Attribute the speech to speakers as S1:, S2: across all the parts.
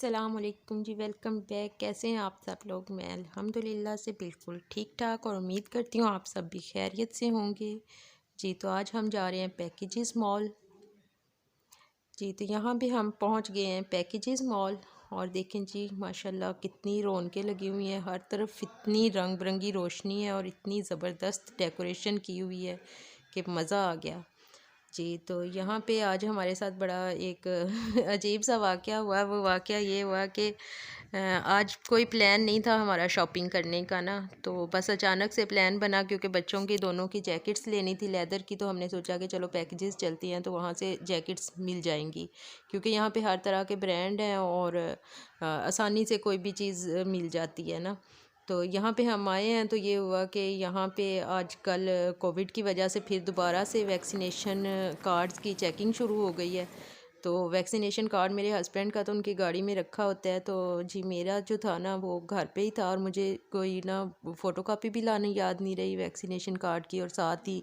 S1: अस्सलामुअलैकुम जी, welcome back. कैसे हैं आप सब लोग? मैं अल्हम्दुलिल्लाह से बिल्कुल ठीक ठाक और उम्मीद करती हूँ आप सब भी खैरियत से होंगे जी। तो आज हम जा रहे हैं पैकेजेस मॉल जी। तो यहाँ भी हम पहुँच गए हैं पैकेजेस मॉल। और देखें जी, माशाल्लाह कितनी रौनकें लगी हुई हैं, हर तरफ इतनी रंग बिरंगी रोशनी है और इतनी ज़बरदस्त डेकोरेशन की हुई है कि मज़ा आ गया जी। तो यहाँ पे आज हमारे साथ बड़ा एक अजीब सा वाक़या हुआ। वो वाक़या ये हुआ कि आज कोई प्लान नहीं था हमारा शॉपिंग करने का ना, तो बस अचानक से प्लान बना क्योंकि बच्चों की दोनों की जैकेट्स लेनी थी लेदर की। तो हमने सोचा कि चलो पैकेजेस चलती हैं तो वहाँ से जैकेट्स मिल जाएंगी, क्योंकि यहाँ पे हर तरह के ब्रांड हैं और आसानी से कोई भी चीज़ मिल जाती है ना। तो यहाँ पे हम आए हैं तो ये हुआ कि यहाँ पे आजकल कोविड की वजह से फिर दोबारा से वैक्सीनेशन कार्ड्स की चेकिंग शुरू हो गई है। तो वैक्सीनेशन कार्ड मेरे हस्बैंड का तो उनकी गाड़ी में रखा होता है, तो जी मेरा जो था ना वो घर पे ही था और मुझे कोई ना फ़ोटोकॉपी भी लानी याद नहीं रही वैक्सीनेशन कार्ड की, और साथ ही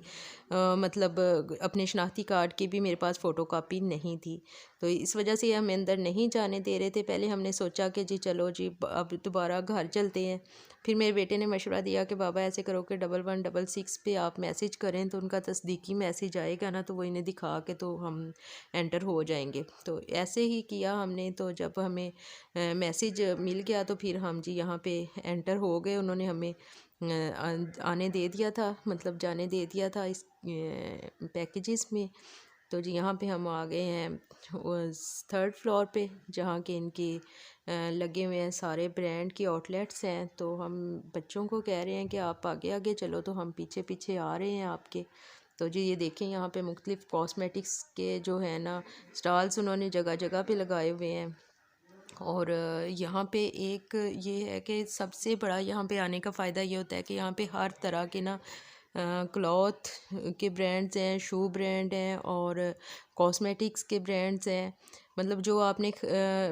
S1: मतलब अपने शनाख्ती कार्ड की भी मेरे पास फ़ोटोकॉपी नहीं थी। तो इस वजह से हमें अंदर नहीं जाने दे रहे थे। पहले हमने सोचा कि जी चलो जी अब दोबारा घर चलते हैं। फिर मेरे बेटे ने मशवरा दिया कि बाबा ऐसे करो कि 1166 पे आप मैसेज करें तो उनका तस्दीकी मैसेज आएगा ना, तो वो इन्हें दिखा के तो हम एंटर हो जाएंगे। तो ऐसे ही किया हमने। तो जब हमें मैसेज मिल गया तो फिर हम जी यहाँ पे एंटर हो गए। उन्होंने हमें आने दे दिया था, मतलब जाने दे दिया था इस पैकेजेस में। तो जी यहाँ पे हम आ गए हैं थर्ड फ्लोर पे, जहाँ के इनके लगे हुए हैं सारे ब्रांड की आउटलेट्स हैं। तो हम बच्चों को कह रहे हैं कि आप आगे आगे चलो, तो हम पीछे पीछे आ रहे हैं आपके। तो जी ये देखें यहाँ पे मुख्तलिफ़ कॉस्मेटिक्स के जो है ना स्टॉल्स उन्होंने जगह जगह पे लगाए हुए हैं। और यहाँ पे एक ये है कि सबसे बड़ा यहाँ पे आने का फ़ायदा ये होता है कि यहाँ पे हर तरह के ना क्लॉथ के ब्रांड्स हैं, शू ब्रांड हैं और कॉस्मेटिक्स के ब्रांड्स हैं। मतलब जो आपने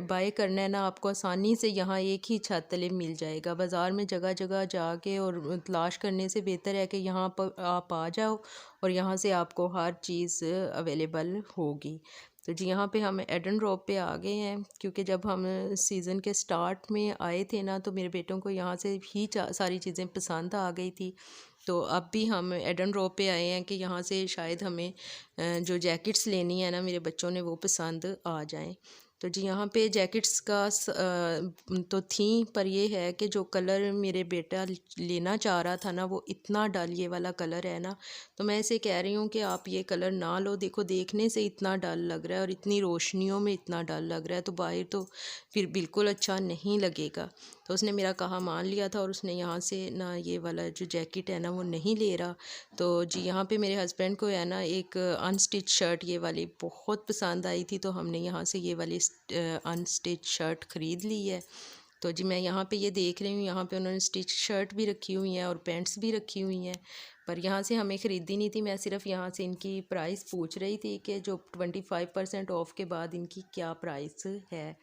S1: बाय करना है ना, आपको आसानी से यहाँ एक ही छत तले मिल जाएगा। बाज़ार में जगह जगह जाके और तलाश करने से बेहतर है कि यहाँ पर आप आ जाओ और यहाँ से आपको हर चीज़ अवेलेबल होगी। तो जी यहाँ पे हम एडन रोड पे आ गए हैं, क्योंकि जब हम सीज़न के स्टार्ट में आए थे ना तो मेरे बेटों को यहाँ से ही सारी चीज़ें पसंद आ गई थी। तो अब भी हम एडन रोड पे आए हैं कि यहाँ से शायद हमें जो जैकेट्स लेनी है ना मेरे बच्चों ने वो पसंद आ जाएं। तो जी यहाँ पे जैकेट्स का तो थी, पर ये है कि जो कलर मेरे बेटा लेना चाह रहा था ना वो इतना डल ये वाला कलर है ना, तो मैं इसे कह रही हूँ कि आप ये कलर ना लो। देखो देखने से इतना डल लग रहा है और इतनी रोशनियों में इतना डल लग रहा है, तो बाहर तो फिर बिल्कुल अच्छा नहीं लगेगा। तो उसने मेरा कहा मान लिया था और उसने यहाँ से ना ये वाला जो जैकेट है ना वो नहीं ले रहा। तो जी यहाँ पे मेरे हस्बैंड को है ना एक अनस्टिच शर्ट ये वाली बहुत पसंद आई थी, तो हमने यहाँ से ये वाली अनस्टिच शर्ट ख़रीद ली है। तो जी मैं यहाँ पे ये देख रही हूँ, यहाँ पे उन्होंने स्टिच शर्ट भी रखी हुई हैं और पैंट्स भी रखी हुई हैं, पर यहाँ से हमें ख़रीदी नहीं थी। मैं सिर्फ यहाँ से इनकी प्राइस पूछ रही थी कि जो 25% ऑफ के बाद इनकी क्या प्राइस है।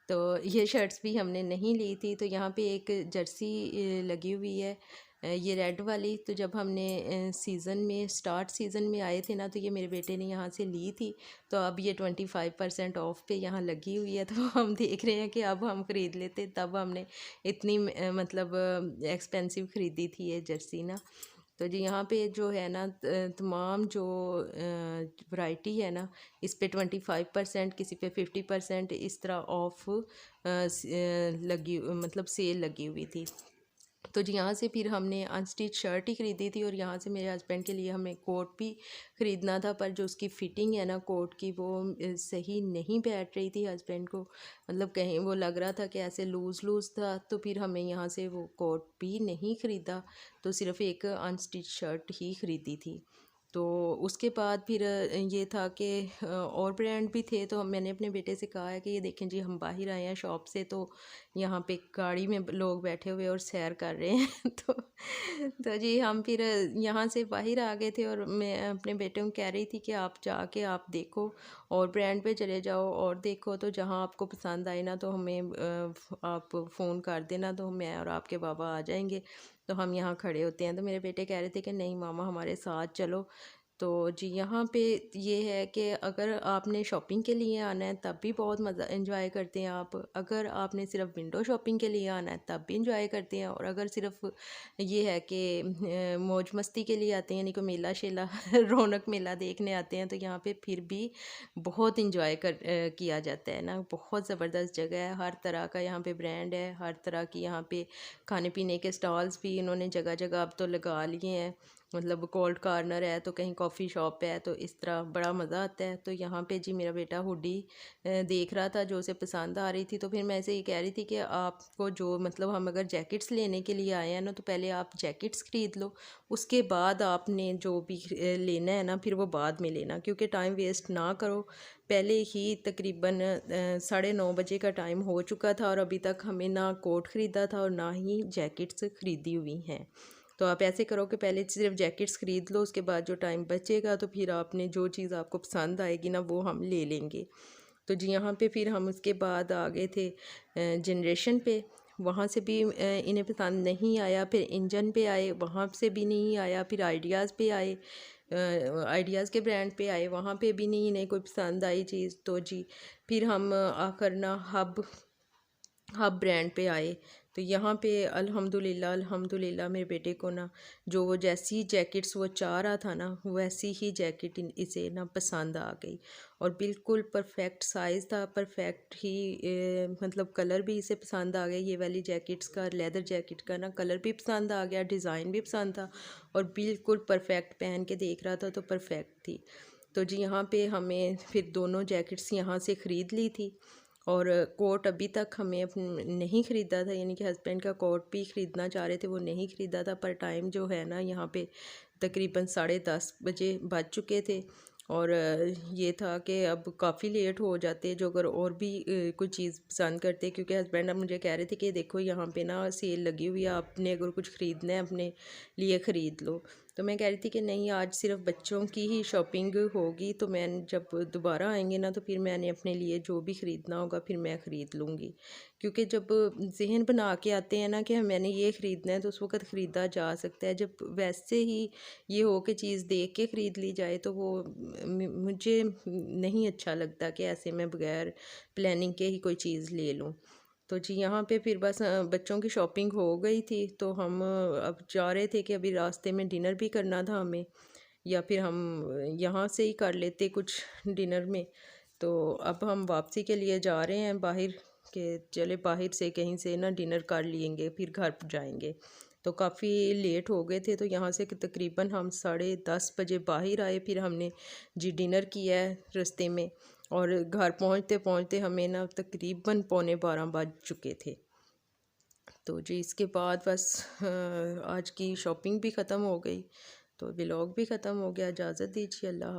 S1: तो ये शर्ट्स भी हमने नहीं ली थी। तो यहाँ पे एक जर्सी लगी हुई है, ये रेड वाली। तो जब हमने सीज़न में सीज़न में आए थे ना, तो ये मेरे बेटे ने यहाँ से ली थी। तो अब ये 25% ऑफ पे यहाँ लगी हुई है, तो हम देख रहे हैं कि अब हम ख़रीद लेते, तब हमने इतनी मतलब एक्सपेंसिव ख़रीदी थी ये जर्सी ना। तो जी यहाँ पे जो है ना तमाम जो वैरायटी है ना, इस पे 25%, किसी पे 50% इस तरह ऑफ लगी, मतलब सेल लगी हुई थी। तो जी यहाँ से फिर हमने अनस्टिच शर्ट ही ख़रीदी थी और यहाँ से मेरे हस्बैंड के लिए हमें कोट भी ख़रीदना था, पर जो उसकी फ़िटिंग है ना कोट की वो सही नहीं बैठ रही थी हस्बैंड को। मतलब कहीं वो लग रहा था कि ऐसे लूज़ लूज़ था, तो फिर हमें यहाँ से वो कोट भी नहीं ख़रीदा, तो सिर्फ़ एक अनस्टिच शर्ट ही ख़रीदी थी। तो उसके बाद फिर ये था कि और ब्रांड भी थे। तो मैंने अपने बेटे से कहा है कि ये देखें जी हम बाहर आए हैं शॉप से, तो यहाँ पे गाड़ी में लोग बैठे हुए और सैर कर रहे हैं तो जी हम फिर यहाँ से बाहर आ गए थे और मैं अपने बेटे को कह रही थी कि आप जाके आप देखो और ब्रांड पे चले जाओ और देखो, तो जहाँ आपको पसंद आए ना तो हमें आप फ़ोन कर देना, तो मैं और आपके बाबा आ जाएंगे, तो हम यहाँ खड़े होते हैं। तो मेरे बेटे कह रहे थे कि नहीं मामा हमारे साथ चलो। तो जी यहाँ पे ये है कि अगर आपने शॉपिंग के लिए आना है तब भी बहुत मज़ा एंजॉय करते हैं आप। अगर आपने सिर्फ विंडो शॉपिंग के लिए आना है तब भी एंजॉय करते हैं। और अगर सिर्फ ये है कि मौज मस्ती के लिए आते हैं, यानी कि मेला शेला रौनक मेला देखने आते हैं, तो यहाँ पे फिर भी बहुत इंजॉय किया जाता है ना। बहुत ज़बरदस्त जगह है, हर तरह का यहाँ पे ब्रांड है, हर तरह की यहाँ पे खाने पीने के स्टॉल्स भी इन्होंने जगह जगह अब तो लगा लिए हैं। मतलब कोल्ड कॉर्नर है तो कहीं कॉफ़ी शॉप है, तो इस तरह बड़ा मज़ा आता है। तो यहाँ पे जी मेरा बेटा हुडी देख रहा था जो उसे पसंद आ रही थी, तो फिर मैं ऐसे ये कह रही थी कि आपको जो मतलब हम अगर जैकेट्स लेने के लिए आए हैं ना, तो पहले आप जैकेट्स ख़रीद लो, उसके बाद आपने जो भी लेना है ना फिर वो बाद में लेना, क्योंकि टाइम वेस्ट ना करो। पहले ही तकरीबन 9:30 बजे का टाइम हो चुका था और अभी तक हमें ना कोट ख़रीदा था और ना ही जैकेट्स ख़रीदी हुई हैं। तो आप ऐसे करो कि पहले सिर्फ जैकेट्स ख़रीद लो, उसके बाद जो टाइम बचेगा तो फिर आपने जो चीज़ आपको पसंद आएगी ना वो हम ले लेंगे। तो जी यहाँ पे फिर हम उसके बाद आ गए थे जनरेशन पे। वहाँ से भी इन्हें पसंद नहीं आया। फिर इंजन पे आए, वहाँ से भी नहीं आया। फिर आइडियाज़ पे आए, आइडियाज़ के ब्रांड पे आए, वहाँ पे भी नहीं इन्हें कोई पसंद आई चीज़। तो जी फिर हम आकर ना हब ब्रांड पे आए। तो यहाँ पे अल्हम्दुलिल्लाह मेरे बेटे को ना जो वो जैसी जैकेट्स वो चाह रहा था ना वैसी ही जैकेट इसे ना पसंद आ गई। और बिल्कुल परफेक्ट साइज़ था, परफेक्ट ही मतलब कलर भी इसे पसंद आ गया। ये वाली जैकेट्स का, लेदर जैकेट का ना कलर भी पसंद आ गया, डिज़ाइन भी पसंद था और बिल्कुल परफेक्ट पहन के देख रहा था तो परफेक्ट थी। तो जी यहाँ पे हमें फिर दोनों जैकेट्स यहाँ से ख़रीद ली थी। और कोट अभी तक हमें नहीं ख़रीदा था, यानी कि हस्बैंड का कोट भी ख़रीदना चाह रहे थे, वो नहीं ख़रीदा था। पर टाइम जो है ना यहाँ पे तकरीबन 10:30 बज चुके थे और ये था कि अब काफ़ी लेट हो जाते जो अगर और भी कोई चीज़ पसंद करते, क्योंकि हस्बैंड अब मुझे कह रहे थे कि देखो यहाँ पे ना सेल लगी हुई है, आपने अगर कुछ ख़रीदना है अपने लिए ख़रीद लो। तो मैं कह रही थी कि नहीं, आज सिर्फ बच्चों की ही शॉपिंग होगी, तो मैं जब दोबारा आएंगे ना तो फिर मैंने अपने लिए जो भी ख़रीदना होगा फिर मैं ख़रीद लूँगी। क्योंकि जब जहन बना के आते हैं ना कि मैंने ये ख़रीदना है तो उस वक़्त ख़रीदा जा सकता है। जब वैसे ही ये हो के चीज़ देख के ख़रीद ली जाए तो वो मुझे नहीं अच्छा लगता कि ऐसे मैं बग़ैर प्लानिंग के ही कोई चीज़ ले लूँ। तो जी यहाँ पे फिर बस बच्चों की शॉपिंग हो गई थी, तो हम अब जा रहे थे कि अभी रास्ते में डिनर भी करना था हमें, या फिर हम यहाँ से ही कर लेते कुछ डिनर में। तो अब हम वापसी के लिए जा रहे हैं बाहर, के चले बाहर से कहीं से ना डिनर कर लेंगे फिर घर जाएंगे। तो काफ़ी लेट हो गए थे, तो यहाँ से तकरीबन हम 10:30 बजे बाहर आए। फिर हमने जी डिनर किया है रास्ते में और घर पहुँचते पहुँचते हमें ना तकरीबन 11:45 बज चुके थे। तो जी इसके बाद बस आज की शॉपिंग भी ख़त्म हो गई, तो व्लॉग भी ख़त्म हो गया। इजाज़त दीजिए, अल्लाह।